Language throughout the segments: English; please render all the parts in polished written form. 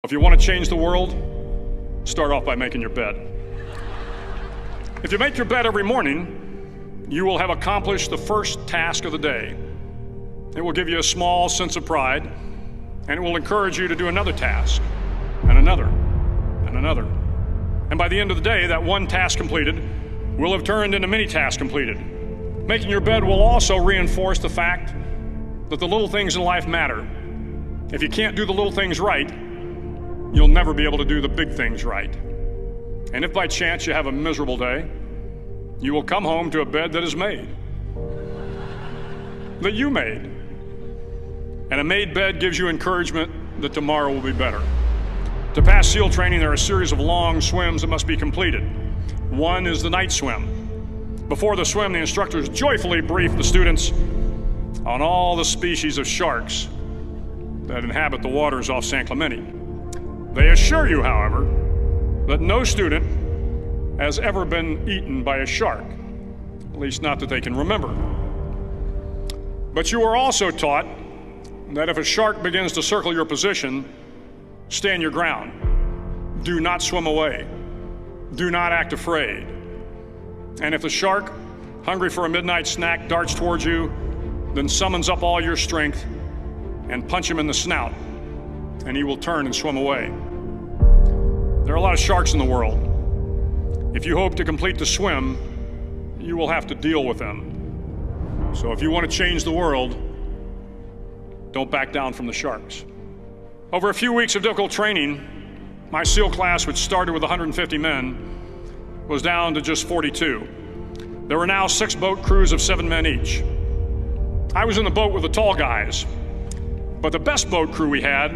If you want to change the world, start off by making your bed. If you make your bed every morning, you will have accomplished the first task of the day. It will give you a small sense of pride, and it will encourage you to do another task, and another, and another. And by the end of the day, that one task completed will have turned into many tasks completed. Making your bed will also reinforce the fact that the little things in life matter. If you can't do the little things right, you'll never be able to do the big things right. And if by chance you have a miserable day, you will come home to a bed that is made, that you made. And a made bed gives you encouragement that tomorrow will be better. To pass SEAL training, there are a series of long swims that must be completed. One is the night swim. Before the swim, the instructors joyfully brief the students on all the species of sharks that inhabit the waters off San Clemente. They assure you, however, that no student has ever been eaten by a shark, at least not that they can remember. But you are also taught that if a shark begins to circle your position, stand your ground. Do not swim away. Do not act afraid. And if the shark, hungry for a midnight snack, darts towards you, then summons up all your strength and punch him in the snout, and he will turn and swim away. There are a lot of sharks in the world. If you hope to complete the swim, you will have to deal with them. So if you want to change the world, don't back down from the sharks. Over a few weeks of difficult training, my SEAL class, which started with 150 men, was down to just 42. There were now 6 boat crews of 7 men each. I was in the boat with the tall guys, but the best boat crew we had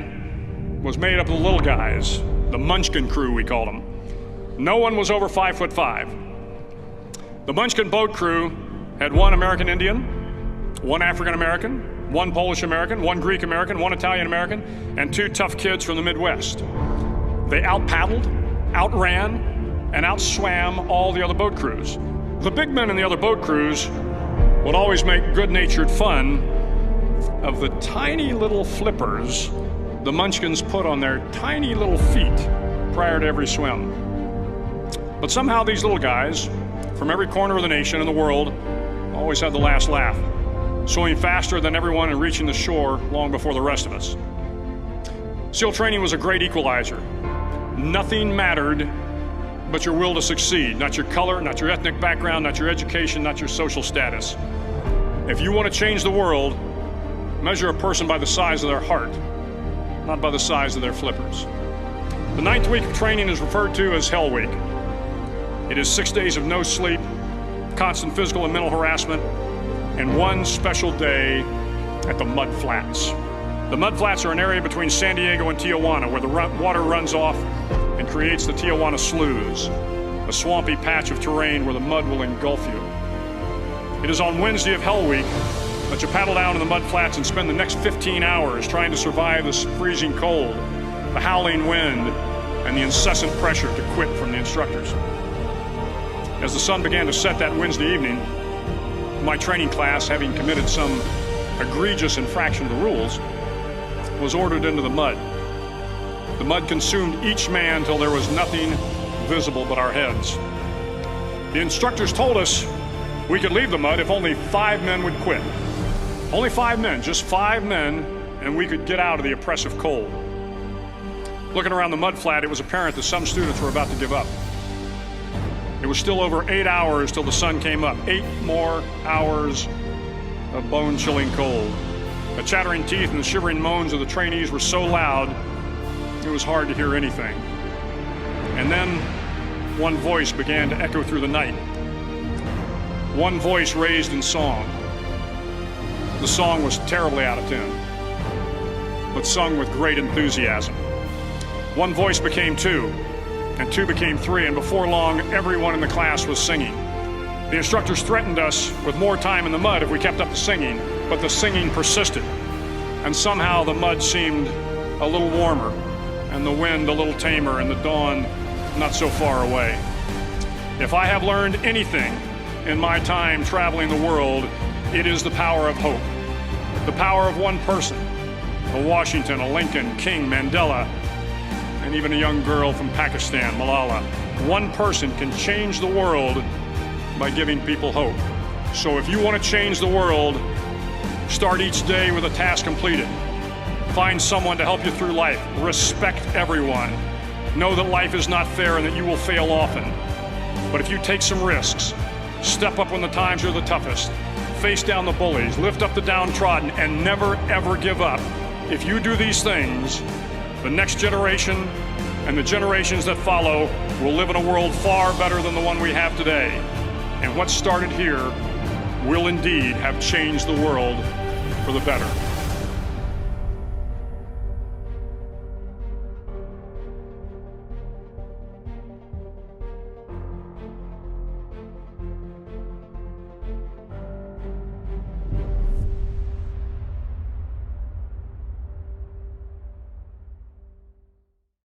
was made up of the little guys, the Munchkin crew, we called them. No one was over 5'5". The Munchkin boat crew had 1 American Indian, 1 African American, 1 Polish American, 1 Greek American, 1 Italian American, and 2 tough kids from the Midwest. They out-paddled, outran, and outswam all the other boat crews. The big men in the other boat crews would always make good-natured fun of the tiny little flippers the Munchkins put on their tiny little feet prior to every swim. But somehow these little guys from every corner of the nation and the world always had the last laugh, swimming faster than everyone and reaching the shore long before the rest of us. SEAL training was a great equalizer. Nothing mattered but your will to succeed, not your color, not your ethnic background, not your education, not your social status. If you want to change the world, measure a person by the size of their heart, not by the size of their flippers. The 9th week of training is referred to as Hell Week. It is 6 days of no sleep, constant physical and mental harassment, and 1 special day at the Mud Flats. The Mud Flats are an area between San Diego and Tijuana where the water runs off and creates the Tijuana Sloughs, a swampy patch of terrain where the mud will engulf you. It is on Wednesday of Hell Week that you paddle down in the mud flats and spend the next 15 hours trying to survive the freezing cold, the howling wind, and the incessant pressure to quit from the instructors. As the sun began to set that Wednesday evening, my training class, having committed some egregious infraction of the rules, was ordered into the mud. The mud consumed each man till there was nothing visible but our heads. The instructors told us we could leave the mud if only 5 men would quit. Only 5 men, just 5 men, and we could get out of the oppressive cold. Looking around the mud flat, it was apparent that some students were about to give up. It was still over 8 hours till the sun came up. 8 more hours of bone-chilling cold. The chattering teeth and the shivering moans of the trainees were so loud, it was hard to hear anything. And then one voice began to echo through the night. One voice raised in song. The song was terribly out of tune, but sung with great enthusiasm. One voice became 2, and 2 became 3, and before long, everyone in the class was singing. The instructors threatened us with more time in the mud if we kept up the singing, but the singing persisted, and somehow the mud seemed a little warmer, and the wind a little tamer, and the dawn not so far away. If I have learned anything in my time traveling the world, it is the power of hope. The power of one person, a Washington, a Lincoln, King, Mandela, and even a young girl from Pakistan, Malala. One person can change the world by giving people hope. So if you want to change the world, start each day with a task completed. Find someone to help you through life. Respect everyone. Know that life is not fair and that you will fail often. But if you take some risks, step up when the times are the toughest, face down the bullies, lift up the downtrodden, and never ever give up. If you do these things, the next generation and the generations that follow will live in a world far better than the one we have today. And what started here will indeed have changed the world for the better.